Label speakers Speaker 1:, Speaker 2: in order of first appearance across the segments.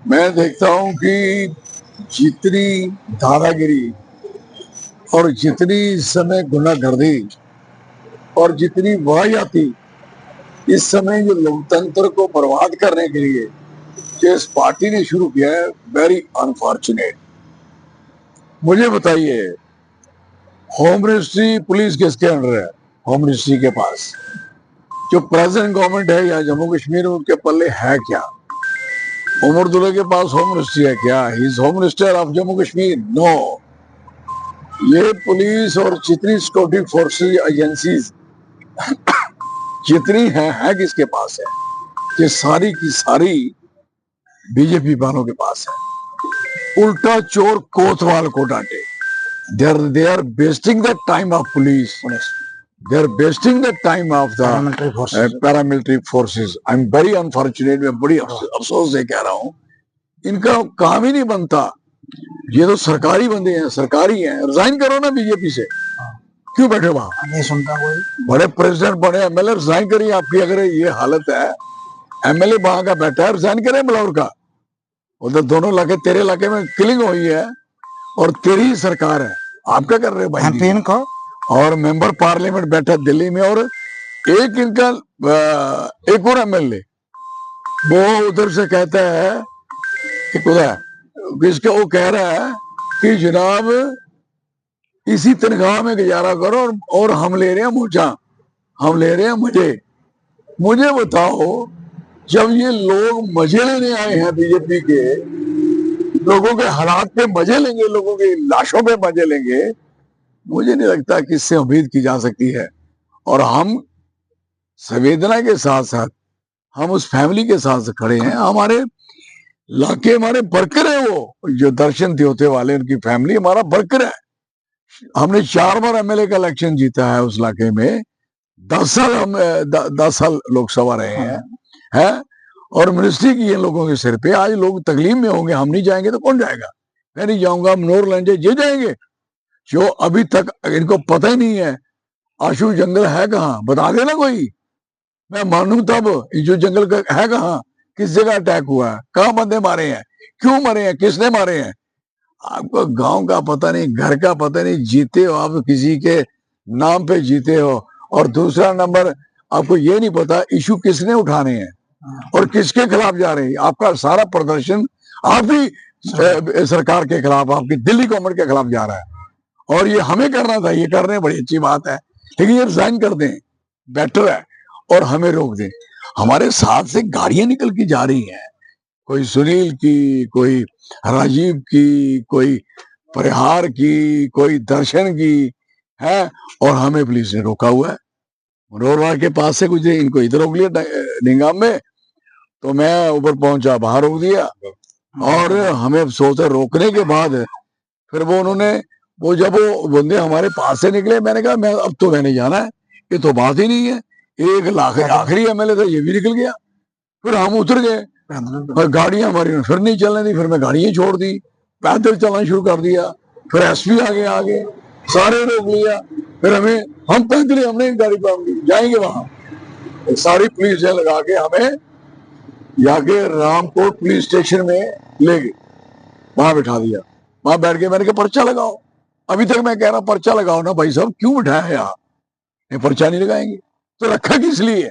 Speaker 1: मैं देखता हूं कि जितनी दादागिरी और जितनी इस समय गुंडागर्दी और जितनी वाहियाती इस समय जो लोकतंत्र को बर्बाद करने के लिए जो इस पार्टी ने शुरू किया है, वेरी अनफॉर्चुनेट। मुझे बताइए, होम मिनिस्ट्री पुलिस किसके अंडर है? होम मिनिस्ट्री के पास जो प्रेजेंट गवर्नमेंट है या जम्मू कश्मीर में, उनके पल्ले है क्या? उमर अब्दुल्ला के पास होम मिनिस्ट्री है क्या? He is home minister of Jammu Kashmir? No. ये पुलिस और जितनी सिक्योरिटी फोर्सेस एजेंसीज जितनी है किसके पास है? ये सारी की सारी बीजेपी वालों के पास है। उल्टा चोर कोतवाल को डांटे। They are wasting the time of police, they are wasting the time of the paramilitary forces. I am very unfortunate. मैं बड़ी अफसोस से कह रहा हूं, इनका काम ही नहीं बनता। ये तो सरकारी बंदे हैं, सरकारी हैं। रिजाइन करो ना बीजेपी से, क्यों बैठे वहां?
Speaker 2: नहीं सुनता कोई।
Speaker 1: बड़े प्रेसिडेंट बड़े एमएलए, रिजाइन करिए। आपकी अगर ये हालत है, एमएलए वहां का बैठा है, रिजाइन करें बलौर का। उधर दोनों इलाके, तेरे इलाके में किलिंग हुई है और तेरी ही सरकार है। आप क्या कर रहे हो भाई?
Speaker 2: एमपीएन का
Speaker 1: और मेंबर पार्लियामेंट बैठा दिल्ली में, और एक इनका एक और एमएलए वो उधर से कहता है कि खुदा किसका, वो कह रहा है कि जनाब इसी तनख्वाह में गुजारा करो और हम ले रहे हैं मुझा, हम ले रहे हैं मजे। मुझे बताओ, जब ये लोग मजे लेने आए हैं बीजेपी के, लोगों के हालात पे मजे लेंगे, लोगों की लाशों पे मजे लेंगे, मुझे नहीं लगता कि इससे उम्मीद की जा सकती है। और हम संवेदना के साथ साथ हम उस फैमिली के साथ खड़े हैं। हमारे इलाके हमारे वर्कर है, वो जो दर्शन द्योते वाले, उनकी फैमिली हमारा वर्कर है। हमने 4 बार एमएलए का इलेक्शन जीता है उस इलाके में। 10 साल हम 10 साल लोकसभा रहे हैं और मिनिस्ट्री की इन लोगों के सिर पे। आज लोग तकलीफ में होंगे, हम नहीं जाएंगे तो कौन जाएगा? मैं नहीं जाऊंगा, मनोहर लांजे ये जाएंगे जो अभी तक इनको पता ही नहीं है आशु जंगल है कहाँ। बता देना कोई, मैं मानू तब। जो जंगल का है कहाँ, किस जगह अटैक हुआ है, कहाँ बंदे मारे हैं, क्यों मरे हैं, किसने मारे हैं? आपको गांव का पता नहीं, घर का पता नहीं। जीते हो आप किसी के नाम पे जीते हो। और दूसरा नंबर, आपको ये नहीं पता इशू किसने उठाने हैं और किसके खिलाफ जा रहे हैं। आपका सारा प्रदर्शन आप ही सरकार के खिलाफ, आपकी दिल्ली गवर्नमेंट के खिलाफ जा रहा है। और ये हमें करना था, ये कर रहे हैं, बड़ी अच्छी बात है, लेकिन ये रिजाइन कर दें, बेटर है, और हमें रोक दें। हमारे साथ से गाड़ियां निकल के जा रही हैं, कोई सुनील की, कोई राजीव की, कोई परिहार की, कोई दर्शन की है, और हमें पुलिस ने रोका हुआ है। मनोहर के पास से कुछ इनको इधर रोक लिया निंगाम में, तो मैं ऊपर पहुंचा, बाहर रोक दिया। और हमें अफसोस है, रोकने के बाद फिर वो उन्होंने, वो जब वो बंदे हमारे पास से निकले, मैंने कहा मैं अब तो मैंने जाना है, ये तो बात ही नहीं है। एक लाख आखिरी एमएलए था, ये भी निकल गया। फिर हम उतर गए और गाड़ियां हमारी फिर नहीं चलने दी। फिर मैं गाड़ियां छोड़ दी, पैदल चलना शुरू कर दिया। फिर एसपी आगे सारे रोक लिया। फिर हम पैदल, हमने गाड़ी पाऊंगी जाएंगे वहां। सारी पुलिस लगा के हमें जाके रामकोट पुलिस स्टेशन में ले गए, वहां बैठा दिया। वहां बैठ के मैंने कहा पर्चा लगाओ। अभी तक मैं कह रहा पर्चा लगाओ ना भाई साहब, क्यों बिठाया है यहाँ? पर्चा नहीं लगाएंगे तो रखा किस लिए?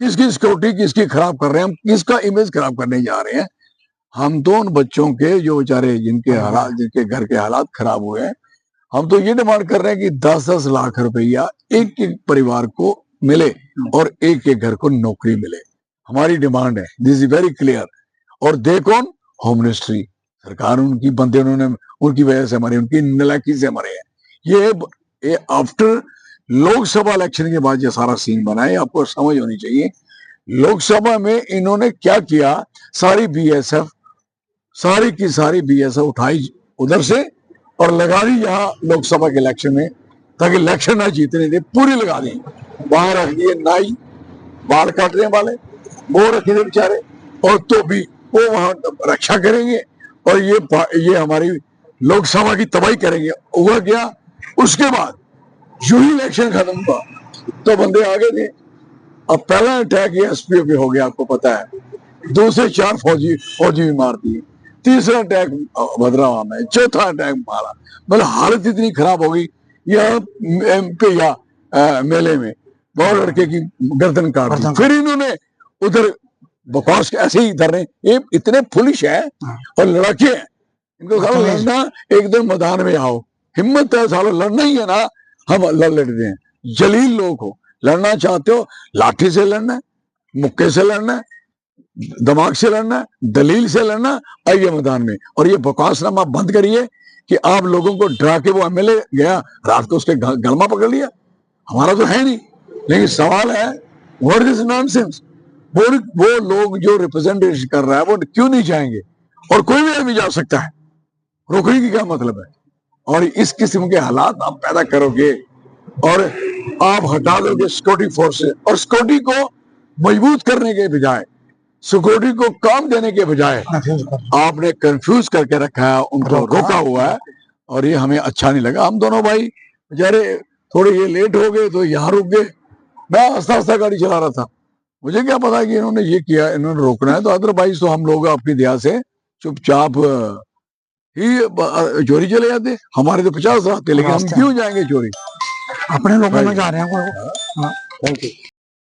Speaker 1: किसकी सिक्योरिटी किसकी खराब कर रहे हैं हम? किसका इमेज खराब करने जा रहे हैं? हम तो उन बच्चों के जो बेचारे जिनके हालात, जिनके घर के हालात खराब हुए हैं, हम तो ये डिमांड कर रहे हैं कि 10-10 लाख रुपया एक एक परिवार को मिले और एक एक घर को नौकरी मिले। हमारी डिमांड है, दिस इज वेरी क्लियर। और दे कौन? होम मिनिस्ट्री सरकार, उनकी बंदे, उन्होंने उनकी वजह से मरे, उनकी नलायकी से मरे हैं। ये आफ्टर लोकसभा इलेक्शन के बाद ये सारा सीन बना है, आपको समझ होनी चाहिए। लोकसभा में इन्होंने क्या किया, सारी बीएसएफ, सारी की सारी बीएसएफ उठाई उधर से और लगा दी यहाँ लोकसभा के इलेक्शन में, ताकि इलेक्शन ना जीतने दे, पूरी लगा दी। वहां रख दिए नाई, बाल काटने वाले, वो रखे थे बेचारे, और तो भी वो वहां रक्षा करेंगे और ये हमारी लोकसभा की तबाही करेंगे। हुआ क्या, उसके बाद जो ही इलेक्शन खत्म हुआ तो बंदे आगे थे। अब पहला अटैक ये एसपीओ पे हो गया, आपको पता है। दूसरे 4 फौजी भी मार दिए, तीसरा अटैक भद्रावा में, चौथा अटैक मारा। मतलब हालत इतनी खराब हो गई। यहाँ पे या मेले में बहुत लड़के की गर्दन काट दी। फिर इन्होंने उधर बकवास ऐसे ही धरने, ये इतने पुलिस है और लड़के हैं, इनको कहा लड़ना एकदम मैदान में आओ, हिम्मत है सालों लड़ना ही है ना, हम लड़ लेते हैं। जलील लोग हो, लड़ना चाहते हो लाठी से लड़ना है, मुक्के से लड़ना है, दिमाग से लड़ना है, दलील से लड़ना, आइए मैदान में। और ये बकवासनामा बंद करिए कि आप लोगों को डरा के वो एमएलए गया, रात को उसके गलमा पकड़ लिया। हमारा तो है नहीं, लेकिन सवाल है व्हाट इज नॉनसेंस। वो लोग जो रिप्रेजेंटेशन कर रहा है वो क्यों नहीं जाएंगे, और कोई भी आदमी जा सकता है, रोकने की क्या मतलब है। और इस किस्म के हालात आप पैदा करोगे और आप हटा दोगे सिक्योरिटी फोर्स से, और सिक्योरिटी को मजबूत करने के बजाय, सिक्योरिटी को काम देने के बजाय आपने कंफ्यूज करके रखा है, उनको रोका हुआ है, और ये हमें अच्छा नहीं लगा। हम दोनों भाई बेचारे थोड़े ये लेट हो गए तो यहाँ रुक गए। मैं आस्ता आस्ता गाड़ी चला रहा था, मुझे क्या पता कि इन्होंने ये किया, इन्होंने रोकना है। तो अदरवाइज तो हम लोग अपनी दया से चुपचाप ही चोरी चले जाते। हमारे तो 50 आते, लेकिन हम क्यों जाएंगे चोरी,
Speaker 2: अपने लोगों में जा रहे हैं। Thank you.